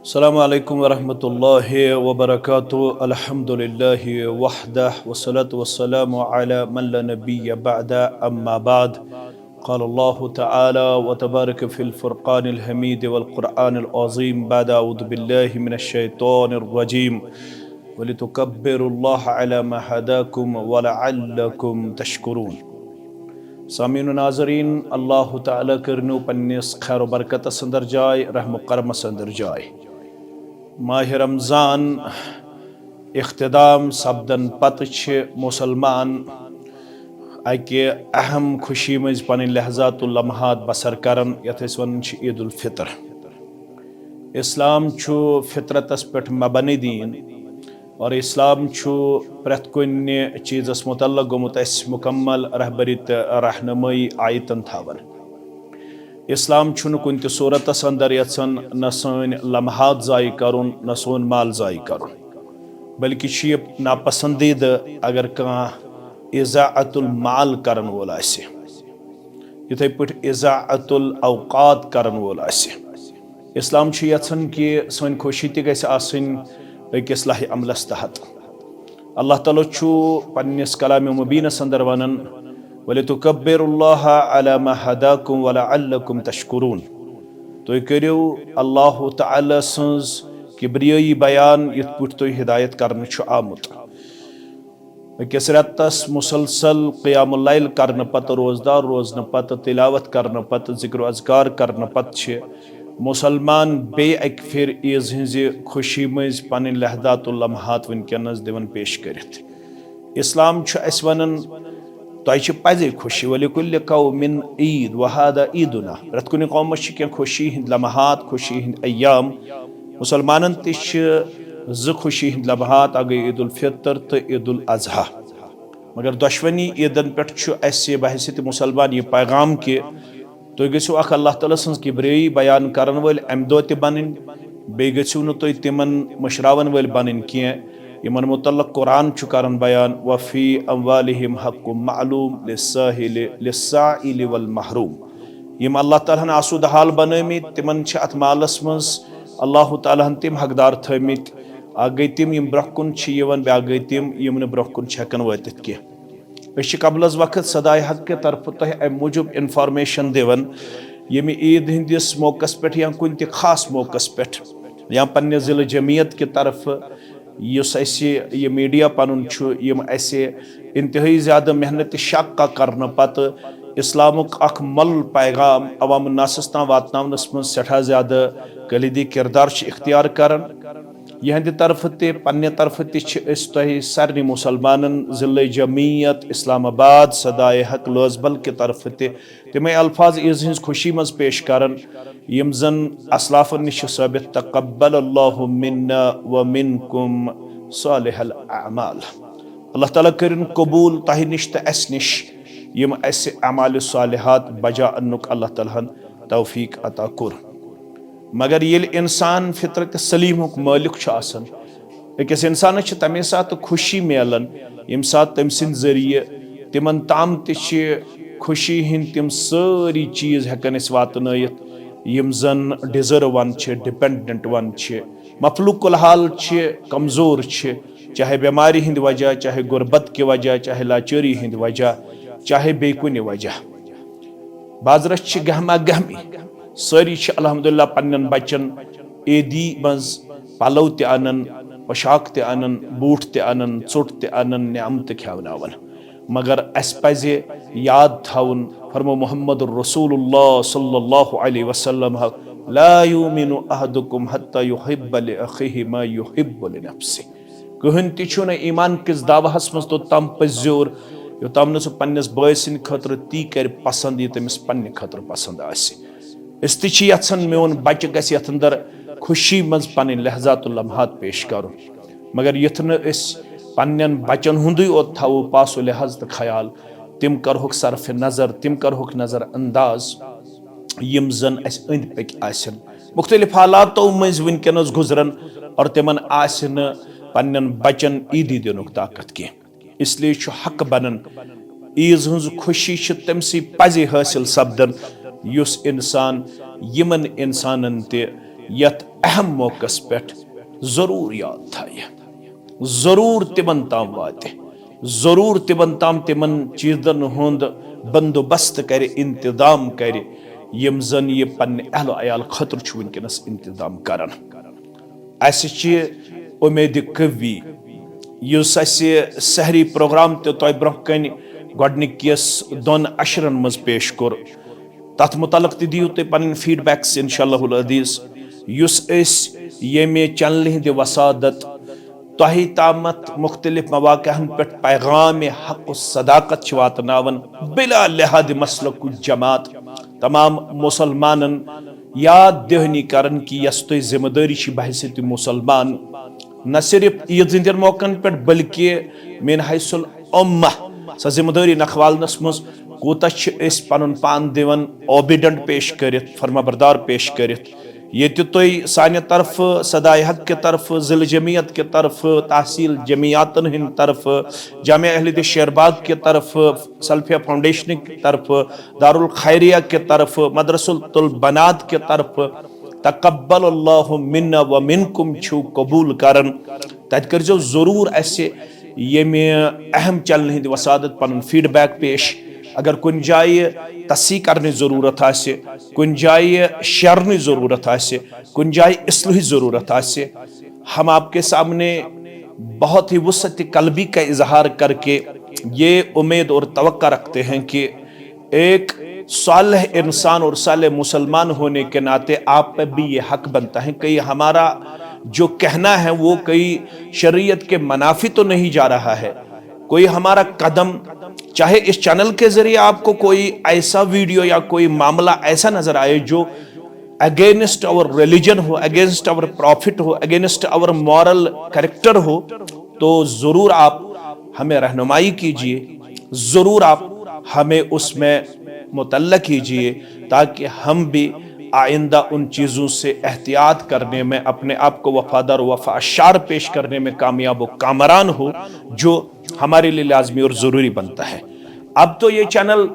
السلام علیکم ورحمۃ اللہ وبرکاتہ الحمد للہ وحدہ والصلاة والسلام علی من لا نبی بعد اما بعد قال الله تعالى وتبارك في الفرقان الحميد والقرآن العظيم بعد أعوذ بالله من الشيطان الرجيم ولتكبروا الله على ما هداكم ولعلكم تشكرون سامعین و ناظرین اللہ تعالیٰ کرنو پنس خیر و برکت اندر جائے رحم و کرم اندر جائے ماہ رمضان اختتام سپدن پتہ مسلمان اکہ اہم خوشی مز پن لحظات و لمحات بسر کرن یتھ اس ونان عید الفطر اسلام فطرتس پہ مبنی دین اور اسلام پرت کن چیزس متعلق گومت اس مکمل رہبری رہنمائی آیتن تھاون اسلام کن تہ صورتس اندر یژھان نہ سن لمحات ضائع کرن نہ سون مال ضائع کرن بلکہ یہ ناپسندیدہ اگر کانٛہہ اضاعت المال کرن وول آسہِ یتھے پٲٹھۍ اضاعت الاوقات کرن وول آسہِ اسلام یژھان کہ سن خوشی تہ گژھِ آسٕنۍ أکِس لاہِ عملس تحت اللہ تعالیٰ پنس کلام مبینس اندر ونان وَلِتُكَبِّرُوا اللَّهَ عَلَى مَا هَدَاكُمْ وَلَعَلَّكُمْ تَشْكُرُونَ تُہۍ کٔرِو اللہ تعالیٰ سٕنٛز کبریٲیی بیان یِتھ پٲٹھۍ تُہۍ ہدایت کرنہٕ چھُ آمُت أکِس رٮ۪تس مسلسل قیام اللیل کرنہٕ پتہٕ روزدار روزنہٕ پتہٕ تلاوت کرنہٕ پتہٕ ذکر و اذکار کرنہٕ پتہٕ چھِ مسلمان بیٚیہِ اکہِ پھِرِ عیٖز ہٕنٛزِ خوشی منٛز پنٕنۍ لحظات و لمحات وٕنکٮ۪نس دِوان پیش کٔرِتھ اسلام چھُ اسہِ ونان تۄہہِ چھِ پزے خوشی وَلِكُلِّ قومٍ عیٖد وَہذا عیٖدُنا پرٛٮ۪تھ کُنہِ قومس چھِ کینٛہہ خوشی ہٕنٛدۍ لمحات خوشی ہٕنٛدۍ ایام مسلمانن تہِ چھِ زٕ خوشی ہٕنٛدۍ لمحات اکھ گٔے عید الفطر تہٕ عید الاضحیٰ مگر دۄشوٕنی عیٖدن پٮ۪ٹھ چھُ اسہِ بحثیت مسلمان یہ پیغام کہ تُہۍ گٔژھِو اکھ اللہ تعالیٰ سٕنٛز کبریٲیی بیان کرن وٲلۍ امہِ دۄہ تہِ بنٕنۍ بیٚیہِ گٔژھِو نہٕ تُہۍ تِمن مٔشراون وٲلۍ بنٕنۍ کینٛہہ یِمن متعلق قرآن چھُ کران بیان وفی اموالہم حق معلوم للسائل والمحروم یم اللہ تعالیٰ ہن آسودٕ حال بنٲمٕتۍ تِمن چھِ اتھ مالس منٛز اللہ تعالیٰ ہن تِم حقدار تھٲمٕتۍ اکھ گٔے تِم یم برونٛہہ کُن چھِ یِوان بیاکھ گٔے تِم یم نہٕ برونٛہہ کُن چھِ ہٮ۪کان وٲتِتھ کینٛہہ أسۍ چھِ قبل از وقت صدائے حق کہِ طرفہٕ تۄہہِ امہِ موٗجوٗب انفارمیشن دِوان ییٚمہِ عیٖد ہٕنٛدِس موقعس پٮ۪ٹھ یا کُنہِ تہِ خاص موقعس پٮ۪ٹھ یا پننہِ ضلعہٕ جمعیت کہِ طرفہٕ یُس اسہِ یہِ میٖڈیا پنُن چھُ یِم اسہِ انتہٲیی زیادٕ محنتِ شقہ کرنہٕ پتہٕ اسلامُک اکھ مۄلُل پیغام عوام الناسس تام واتناونس منٛز سٮ۪ٹھاہ زیادٕ کلیدی کردار چھِ اختیار کران یہنٛدِ طرفہٕ تہِ پننہِ طرفہٕ تہِ چھِ أسۍ تۄہہِ سارنٕے مُسلمانن ضلعہٕ جمعیت اسلام آباد صدائے حق لٲسبل کہِ طرفہٕ تہِ تِمے الفاظ عیٖز ہٕنٛز خوشی منٛز پیش کران یم زن اسلافن نِش چھِ ثٲبت تقبل اللہ منا ومنکم صالح الاعمال اللہ تعالیٰ کٔرِن قبوٗل تۄہہِ نِش تہٕ اسہِ نِش یم اسہِ اعمالِ صالحات بجا انُک اللہ تعالیٰ ہن توفیق عطا کوٚر مگر ییٚلہِ انسان فطرت سلیٖمُک مٲلِک چھُ آسان أکِس انسانس چھِ تمے ساتہٕ خوشی میلان ییٚمہِ ساتہٕ تٔمۍ سٕنٛدِ ذٔریعہٕ تِمن تام تہِ چھِ خوشی ہٕنٛدۍ تِم سٲری چیٖز ہٮ۪کان أسۍ واتنٲیِتھ یم زن ڈِزٔرو چھِ ڈِپٮ۪نڈنٹ چھِ مفلوق الحال چھِ کمزور چھِ چاہے بٮ۪مارِ ہٕنٛدِ وجہ چاہے غربت کہِ وجہ چاہے لاچٲری ہٕنٛدِ وجہ چاہے بیٚیہِ کُنہِ وجہ بازرس چھِ گہما گہمی سٲری چھِ الحمدللہ پننٮ۪ن بچن عیٖدی منٛز پلو تہِ انان پۄشاک تہِ انان بوٗٹھ تہِ انان ژوٚٹ تہِ انان نعمتہٕ کھٮ۪وناوان مگر اسہِ پزِ یاد تھاوُن فرمو محمد رسول اللہ صلی اللہ علیہ وسلم لا یؤمن احدکم حتی یحب لأخیہ ما یحب لنفسہ کٕہٕنۍ تہِ چھُنہٕ ایمان کِس دعواہس منٛز توٚتام پٔزیور یوٚتام نہٕ سُہ پننِس بٲے سٕنٛدِ خٲطرٕ تی کرِ پسنٛد یہِ تٔمِس پننہِ خٲطرٕ پسنٛد آسہِ أسۍ تہِ چھِ یژھان میون بچہِ گژھِ یتھ اندر خوشی منٛز پنٕنۍ لحظات و لمحات پیش کرُن مگر یُتھ نہٕ أسۍ پننٮ۪ن بچن ہُنٛدُے اوت تھاوو پاس و لحاظ تہٕ خیال تِم کرہوکھ صرفِ نظر تِم کرہوکھ نظر انداز یم زن اسہِ أنٛدۍ پٔکۍ آسن مختلف حالاتو منٛز وٕنکٮ۪نس گُزرن اور تِمن آسہِ نہٕ پننٮ۪ن بچن عیٖدی دِنُک طاقت کینٛہہ اسلیے چھُ حق بنان عیٖز ہٕنٛز خوشی چھِ تٔمسٕے پزے حٲصِل سپدان یُس انسان یمن انسانن تہِ یت اہم موقع پہ ضرور یاد تھایہ، ضرور تمن تام واتے، ضرور تمن تام تمن چیزن ہند بندوبست کرے، انتظام کرے یم زن یہ پنہ اہل و عیال خطر چھ ونکس انتظام کران۔ اس امید قوی یس اسہ سحری پروگرام تہ تہ برہ کن گۄڈنکِس دۄن اشرن مز پیش کور، تتھ متعلق تہ دیو تُہۍ پنن فیڈ بیکس انشاءاللہ العزیز، یس یمہ چینلہِ ہٕنٛدِ وسادت تۄہہِ تامت مختلف مواقعن پہ پیغام حق و صداقت واتناون بلا لحاظ مسلک جماعت تمام مسلمانن یاد دہانی کرن کہ یس تُہۍ ذمہ داری چھ بحثیت مسلمان، نہ صرف عید ہندین موقعن پہ بلکہ من حیث الامہ سا ذمہ داری نکھوالنس مز کوتاہ چھ اس پنن پان دیون اوبیڈنٹ پیش کرت، فرما بردار پیش کرت، یہ تُہۍ سانہ طرف صدائے حق کے طرف، ضلع جمعیت کے طرف، تحصیل جمعیاتن ہند طرف، جامعہ اہل حدیث شیر باغ کے طرف، سلفیہ فاؤنڈیشن کی طرف، دارالخیریہ کے طرف، مدرسۃ البنات کے طرف تقبل اللہ منا و منکم چھو قبول کرن، تت کرزو ضرور اسہ یمہ اہم چلن ہند وسادت پنن فیڈ بیک پیش۔ اگر کن جائے تصحیح کرنے ضرورت آسے، کن جائے شیرنے ضرورت آسے، کن جائے اصلاحی ضرورت آسے، ہم آپ کے سامنے بہت ہی وسعت قلبی کا اظہار کر کے یہ امید اور توقع رکھتے ہیں کہ ایک صالح انسان اور صالح مسلمان ہونے کے ناطے آپ پہ بھی یہ حق بنتا ہے کہ ہمارا جو کہنا ہے وہ کئی شریعت کے منافی تو نہیں جا رہا ہے، کوئی ہمارا قدم چاہے اس چینل کے ذریعے آپ کو کوئی ایسا ویڈیو یا کوئی معاملہ ایسا نظر آئے جو اگینسٹ اور ریلیجن ہو، اگینسٹ اور پروفٹ ہو، اگینسٹ اور مورل کریکٹر ہو، تو ضرور آپ ہمیں رہنمائی کیجئے، ضرور آپ ہمیں اس میں مطلع کیجئے تاکہ ہم بھی آئندہ ان چیزوں سے احتیاط کرنے میں، اپنے آپ کو وفادار و وفاشار پیش کرنے میں کامیاب و کامران ہو، جو ہمارے لیے لازمی اور ضروری بنتا ہے۔ اب تو یہ چینل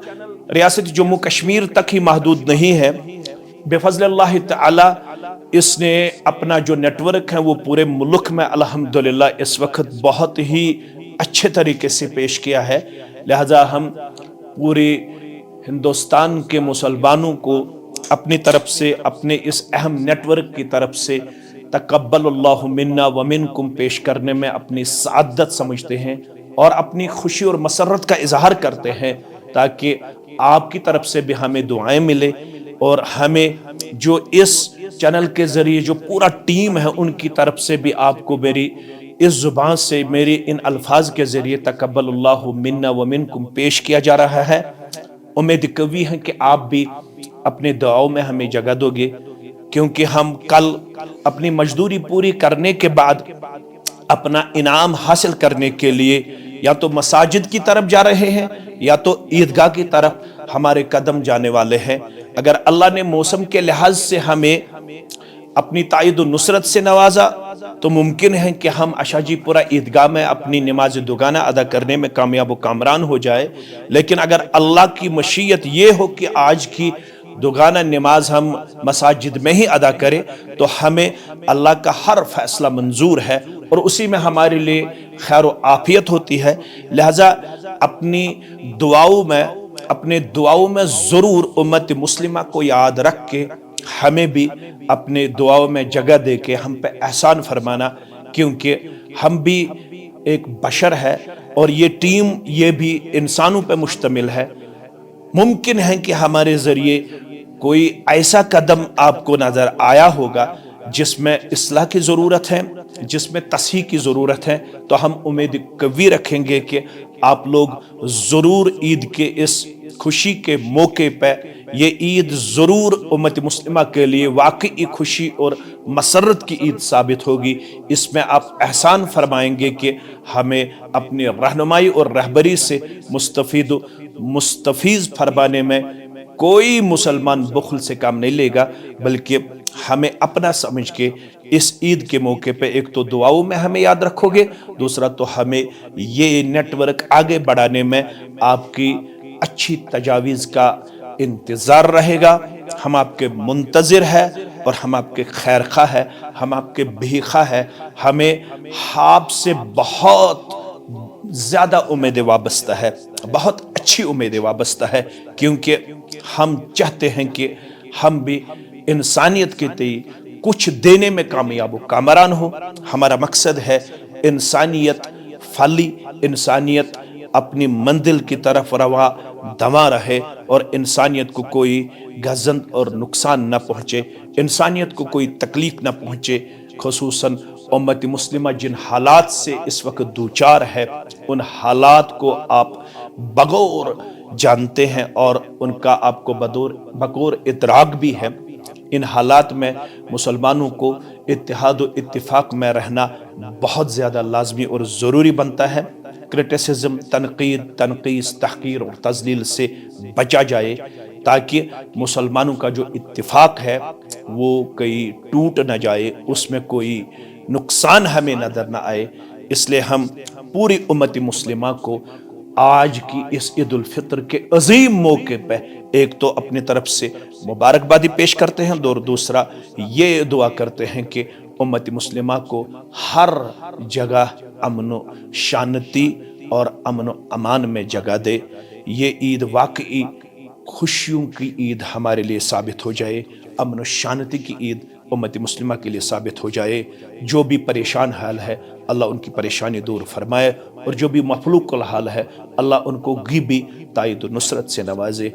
ریاست جموں کشمیر تک ہی محدود نہیں ہے، بفضل اللہ تعالی اس نے اپنا جو نیٹ ورک ہے وہ پورے ملک میں الحمدللہ اس وقت بہت ہی اچھے طریقے سے پیش کیا ہے، لہذا ہم پورے ہندوستان کے مسلمانوں کو اپنی طرف سے، اپنے اس اہم نیٹ ورک کی طرف سے تقبل اللہ منا و منکم پیش کرنے میں اپنی سعادت سمجھتے ہیں اور اپنی خوشی اور مسرت کا اظہار کرتے ہیں، تاکہ آپ کی طرف سے بھی ہمیں دعائیں ملے اور ہمیں جو اس چینل کے ذریعے جو پورا ٹیم ہے ان کی طرف سے بھی آپ کو میری اس زبان سے، میری ان الفاظ کے ذریعے تقبل اللہ منا و منکم پیش کیا جا رہا ہے۔ امید قوی ہے کہ آپ بھی اپنے دعاؤں میں ہمیں جگہ دو گے، کیونکہ ہم کل اپنی مزدوری پوری کرنے کے بعد اپنا انعام حاصل کرنے کے لیے یا تو مساجد کی طرف جا رہے ہیں یا تو عیدگاہ کی طرف ہمارے قدم جانے والے ہیں۔ اگر اللہ نے موسم کے لحاظ سے ہمیں اپنی تائید و نصرت سے نوازا تو ممکن ہے کہ ہم اشاجی پورہ عیدگاہ میں اپنی نماز دوگانہ ادا کرنے میں کامیاب و کامران ہو جائے، لیکن اگر اللہ کی مشیت یہ ہو کہ آج کی دوگانہ نماز ہم مساجد میں ہی ادا کریں تو ہمیں اللہ کا ہر فیصلہ منظور ہے اور اسی میں ہمارے لیے خیر و عافیت ہوتی ہے۔ لہذا اپنی دعاؤں میں ضرور امت مسلمہ کو یاد رکھ کے ہمیں بھی اپنے دعاؤں میں جگہ دے کے ہم پہ احسان فرمانا، کیونکہ ہم بھی ایک بشر ہے اور یہ ٹیم یہ بھی انسانوں پہ مشتمل ہے۔ ممکن ہے کہ ہمارے ذریعے کوئی ایسا قدم آپ کو نظر آیا ہوگا جس میں اصلاح کی ضرورت ہے، جس میں تصحیح کی ضرورت ہے، تو ہم امید قوی رکھیں گے کہ آپ لوگ ضرور عید کے اس خوشی کے موقع پہ، یہ عید ضرور امت مسلمہ کے لیے واقعی خوشی اور مسرت کی عید ثابت ہوگی۔ اس میں آپ احسان فرمائیں گے کہ ہمیں اپنی رہنمائی اور رہبری سے مستفیض فرمانے میں کوئی مسلمان بخل سے کام نہیں لے گا، بلکہ ہمیں اپنا سمجھ کے اس عید کے موقع پہ ایک تو دعاؤں میں ہمیں یاد رکھو گے، دوسرا تو ہمیں یہ نیٹ ورک آگے بڑھانے میں آپ کی اچھی تجاویز کا انتظار رہے گا۔ ہم آپ کے منتظر ہیں اور ہم آپ کے خیر خواہ ہیں، ہم آپ کے بھی خواہ ہیں، ہمیں آپ سے بہت زیادہ امید وابستہ ہے، بہت اچھی امید وابستہ ہے، کیونکہ ہم چاہتے ہیں کہ ہم بھی انسانیت کے تئیں کچھ دینے میں کامیاب و کامران ہو۔ ہمارا مقصد ہے انسانیت پھلی، انسانیت اپنی منزل کی طرف رواں دواں رہے، اور انسانیت کو کوئی گزند اور نقصان نہ پہنچے، انسانیت کو کوئی تکلیف نہ پہنچے۔ خصوصاً امت مسلمہ جن حالات سے اس وقت دوچار ہے، ان حالات کو آپ بغور جانتے ہیں اور ان کا آپ کو بغور ادراک بھی ہے۔ ان حالات میں مسلمانوں کو اتحاد و اتفاق میں رہنا بہت زیادہ لازمی اور ضروری بنتا ہے۔ کرٹیسزم، تنقید، تنقیص، تحقیر اور تذلیل سے بچا جائے، تاکہ مسلمانوں کا جو اتفاق ہے وہ کہیں ٹوٹ نہ جائے، اس میں کوئی نقصان ہمیں نظر نہ آئے۔ اس لیے ہم پوری امت مسلمہ کو آج کی اس عید الفطر کے عظیم موقع پہ ایک تو اپنی طرف سے مبارکبادی پیش کرتے ہیں، اور دوسرا یہ دعا کرتے ہیں کہ امت مسلمہ کو ہر جگہ امن و شانتی اور امن و امان میں جگہ دے۔ یہ عید واقعی خوشیوں کی عید ہمارے لیے ثابت ہو جائے، امن و شانتی کی عید امت مسلمہ کے لیے ثابت ہو جائے۔ جو بھی پریشان حال ہے اللہ ان کی پریشانی دور فرمائے، اور جو بھی مفلوق الحال ہے اللہ ان کو غیبی تائید و نصرت سے نوازے۔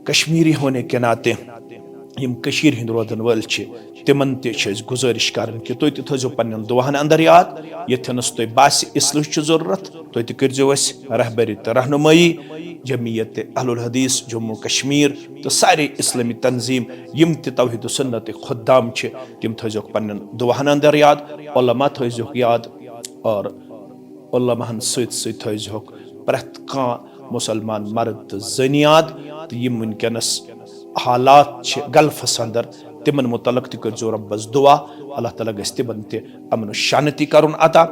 کشمیری ہونے کے ناطے یم کشیر ہند روزن ول تمن تس گزارش کرن کہ تھی تھو پنن دعاہن اندر یاد، یتھنس تھی باس اصلاح ضرورت تھی کرزو اس رہبری تو رہنمائی۔ جمعیت اہل الحدیث جموں کشمیر تو سارے اسلامی تنظیم یم تہ توحید و سنت خدام تم تھو پنن دعاہن اندر یاد، علماء تھو یاد، اور علماءن ست تھو پرت کان مسلمان مرد تو زن یاد۔ تو یم ونکس حالات گلفس اندر تمن متعلق تہ کرزو ربس دعا، اللہ تعالیٰ گژھِ تمن تہ امن و شانتی کرن عطا،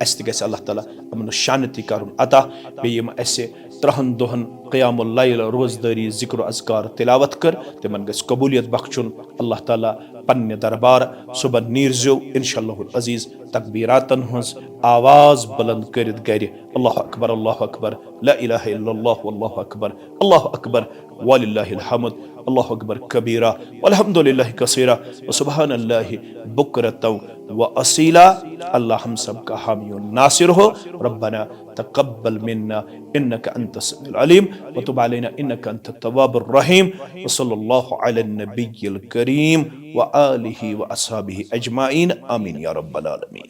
اس تہ گژھِ اللہ تعالیٰ امن و شانتی کرن عطا۔ بیم اسہ 30 دہن قیام اللیل روزداری ذکر و اذکار تلاوت کر، تمن گژھِ قبولیت بخشن اللہ تعالیٰ پنہ دربار۔ صبح نیرزو انشاءاللہ العزیز تکبیراتن ہنز آواز بلند کرت گر اللہ اکبر، اللہ اکبر، لا الہ الا اللہ، واللہ اکبر، اللہ اکبر وللہ الحمد، اللہ اکبر کبیرہ والحمد للہ کثیرہ وسبحان اللہ بکرۃ واصیلا۔ اللہ ہم سب کا حامی و ناصر ہو۔ ربنا تقبل منا انک انت السمیع العلیم وتب علینا انک انت التواب الرحیم، وصلی اللہ علی النبی الکریم وآلہ واصحابہ اجمعین، آمین یا رب العالمین۔